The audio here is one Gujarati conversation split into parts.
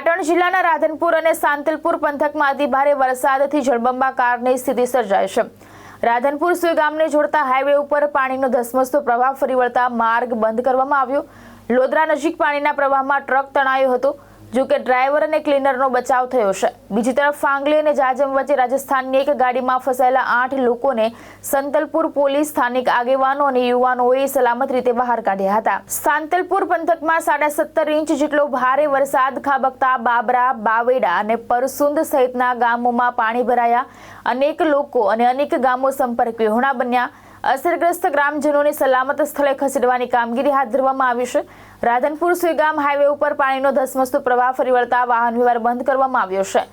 પાટણ જિલ્લાના રાધનપુર અને સાંતલપુર પંથકમાં અતિ ભારે વરસાદથી જળબંબાકારની સ્થિતિ સર્જાઈ છે। રાધનપુર સુઈ ગામને જોડતા હાઈવે ઉપર પાણીનો ધસમસતો પ્રવાહ ફરી વળતા માર્ગ બંધ કરવામાં આવ્યો। લોદરા નજીક પાણીના પ્રવાહમાં ટ્રક તણાયો હતો, જો કે ડ્રાઈવર અને ક્લીનરનો બચાવ થયો છે। બીજી તરફ ફાંગલી અને જાજમ વચ્ચે રાજસ્થાનની એક ગાડીમાં ફસાયેલા 8 લોકોને સંતલપુર પોલીસ, સ્થાનિક આગેવાનો અને યુવાનોએ સલામત રીતે બહાર કાઢ્યા હતા। સાંતલપુર પંથકમાં 17.5 ઇંચ જેટલો ભારે વરસાદ ખાબકતા બાબરા, બાવેડા અને પરસુંદ સહિતના ગામોમાં પાણી ભરાયા। અનેક લોકો અને અનેક ગામો સંપર્ક વિહોણા બન્યા। અસરગ્રસ્ત ગ્રામજનોને સલામત સ્થળે ખસેડવાની કામગીરી હાથ ધરવામાં આવી છે। રાધનપુર સુઈગામ હાઈવે ઉપર પાણીનો ધસમસતો પ્રવાહ ફરી વળતા વાહન વ્યવહાર બંધ કરવામાં આવ્યો છે।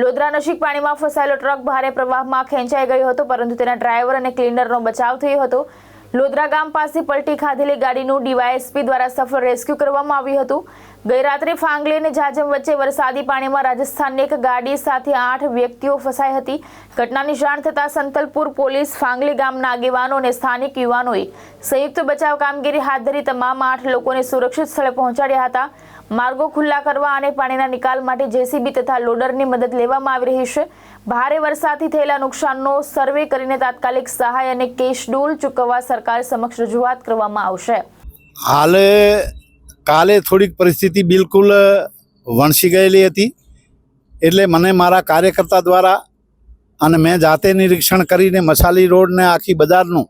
લોદરા નજીક પાણીમાં ફસાયેલો ટ્રક ભારે પ્રવાહમાં ખેંચાઈ ગયો હતો, પરંતુ તેના ડ્રાઈવર અને ક્લીનરનો બચાવ થયો હતો। લોદરા ગામ પાસે પલટી ખાધેલી ગાડીનું ડીવાયએસપી દ્વારા સફળ રેસ્ક્યુ કરવામાં આવ્યું હતું। ગઈ રાત્રે ફાંગલી અને જાજમ વચ્ચે વરસાદી પાણીમાં રાજસ્થાનની એક ગાડી સાથે 8 વ્યક્તિઓ ફસાઈ હતી। ઘટનાની જાણ થતાં સંતલપુર પોલીસ, ફાંગલી ગામના આગેવાનો અને સ્થાનિક યુવાનોએ સંયુક્ત બચાવ કામગીરી હાથ ધરી તમામ 8 લોકોને સુરક્ષિત સ્થળે પહોંચાડ્યા હતા। માર્ગો ખુલ્લા કરવા અને પાણીના નિકાલ માટે જેસીબી તથા લોડરની મદદ લેવામાં આવી રહી છે। ભારે વરસાદથી થયેલા નુકસાનનો સર્વે કરીને તાત્કાલિક સહાય અને કેશડોલ ચૂકવવા સરકાર સમક્ષ રજૂઆત કરવામાં આવશે। હાલ કાલે થોડીક પરિસ્થિતિ બિલકુલ વણસી ગયેલી હતી, એટલે મને મારા કાર્યકર્તા દ્વારા અને મેં જાતે નિરીક્ષણ કરીને મસાલી રોડને આખી બજારનું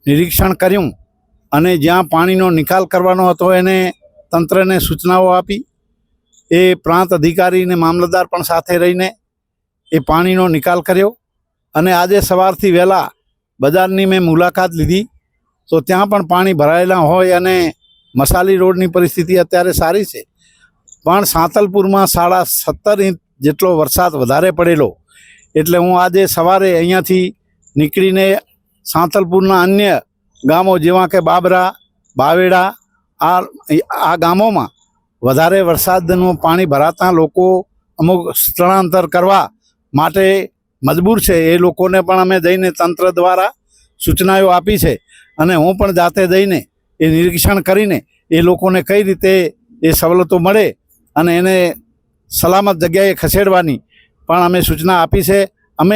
નિરીક્ષણ કર્યું અને જ્યાં પાણીનો નિકાલ કરવાનો હતો એને તંત્રને સૂચનાઓ આપી। એ પ્રાંત અધિકારી અને મામલતદાર પણ સાથે રહીને એ પાણીનો નિકાલ કર્યો અને આજે સવારથી વહેલા બજારની મેં મુલાકાત લીધી તો ત્યાં પણ પાણી ભરાયેલા હોય અને મસાલી રોડની પરિસ્થિતિ અત્યારે સારી છે, પણ સાંતલપુરમાં 17.5 ઇંચ જેટલો વરસાદ વધારે પડેલો, એટલે હું આજે સવારે અહીંયાથી નીકળીને સાંતલપુરના અન્ય ગામો જેવા કે બાબરા, બાવેડા આ ગામોમાં વધારે વરસાદનું પાણી ભરાતા લોકો અમુક સ્થળાંતર કરવા માટે મજબૂર છે। એ લોકોને પણ અમે જઈને તંત્ર દ્વારા સૂચનાઓ આપી છે અને હું પણ જાતે જઈને એ નિરીક્ષણ કરીને એ લોકોને કઈ રીતે એ સવલતો મળે અને એને સલામત જગ્યાએ ખસેડવાની પણ અમે સૂચના આપી છે। અમે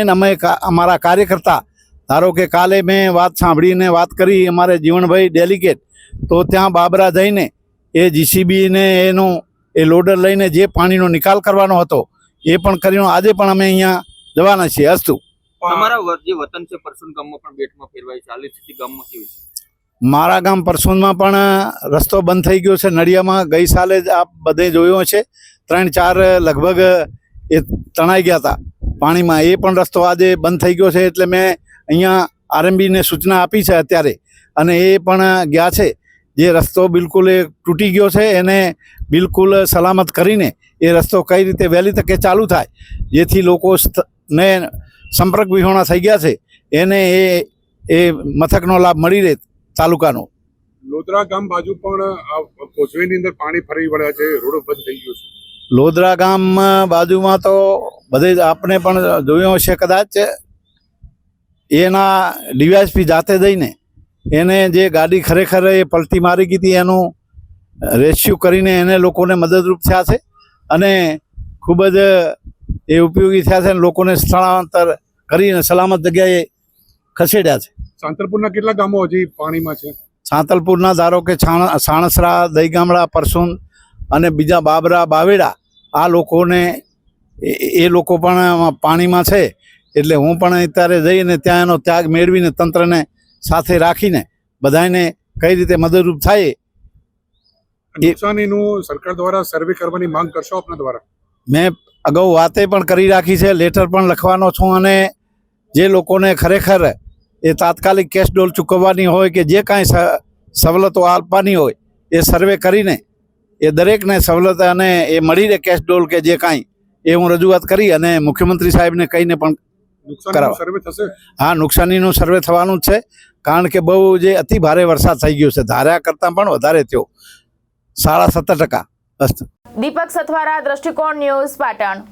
અમારા કાર્યકર્તા, ધારો કે કાલે મેં વાત સાંભળીને વાત કરી અમારે જીવણભાઈ ડેલિગેટ, તો ત્યાં બાબરા જઈને એ જીસીબીને એનું એ લોડર લઈને જે પાણીનો નિકાલ કરવાનો હતો એ પણ કર્યો। આજે પણ અમે અહીંયા જવાના છીએ। અસ્તુ। તમારા જે વતન છે પરસુન ગામમાં પણ બેટમાં ફેરવાય છે, હાલની સ્થિતિ ગામમાં કેવી છે? મારા ગામ પરસુનમાં પણ રસ્તો બંધ થઈ ગયો છે। નડિયામાં ગઈ સાલે જ આપ બધે જોયો છે, 3-4 લગભગ એ તણાઈ ગયા હતા પાણીમાં, એ પણ રસ્તો આજે બંધ થઈ ગયો છે। એટલે મેં અહીંયા આરએમબીને સૂચના આપી છે અત્યારે, અને એ પણ ગયા છે। જે રસ્તો બિલકુલ એ તૂટી ગયો છે એને બિલકુલ સલામત કરીને એ રસ્તો કઈ રીતે વહેલી તકે ચાલુ થાય, જેથી લોકોને સંપર્ક વિહોણા થઈ ગયા છે એને એ મથકનો લાભ મળી રહે તાલુકાનો। લોદરા ગામ બાજુ પણ કોઝવેની અંદર પાણી ફરી વળ્યા છે, રોડ બંધ થઈ ગયો છે। લોદરા ગામ બાજુમાં તો બધે આપણે પણ જોયો હશે કદાચ, એના ડીવાયએસપી જાતે જઈને એને જે ગાડી ખરેખર એ પલટી મારી ગઈ હતી એનું રેસ્ક્યુ કરીને એને લોકોને મદદરૂપ થયા છે અને ખૂબ જ એ ઉપયોગી થયા છે અને લોકોને સ્થળાંતર કરીને સલામત જગ્યાએ ખસેડ્યા છે। સાંતલપુરના કેટલા ગામો હજી પાણીમાં છે? સાંતલપુરના ધારો કે સાણસરા, દહીગામડા, પરસુન અને બીજા બાબરા, બાવેડા આ લોકોને એ લોકો પણ પાણીમાં છે। એટલે હું પણ અત્યારે જઈને ત્યાં એનો ત્યાગ મેળવીને તંત્રને સાથે રાખીને બધાને કઈ રીતે મદદરૂપ થાય નુકસાનીનું સરકાર દ્વારા સર્વે કરવાની માંગ કરશો આપના દ્વારા? મેં અગાઉ વાતે પણ કરી રાખી છે, લેટર પણ લખવાનો છું અને જે લોકોને ખરેખર એ તાત્કાલિક કેશ ડોલ ચૂકવવાની હોય કે જે કાંઈ સવલતો આપવાની હોય એ સર્વે કરીને એ દરેકને સવલત અને એ મળી રહે કેશ ડોલ કે જે કાંઈ એ હું રજૂઆત કરી અને મુખ્યમંત્રી સાહેબને કહીને પણ સર્વે થશે। હા, નુકસાનીનું સર્વે થવાનું જ છે, કારણ કે બહુ જે અતિ ભારે વરસાદ થઈ ગયો છે, ધાર્યા કરતાં પણ વધારે થયો, 17.5%। દીપક સથવારા, દ્રષ્ટિકોણ ન્યૂઝ, પાટણ।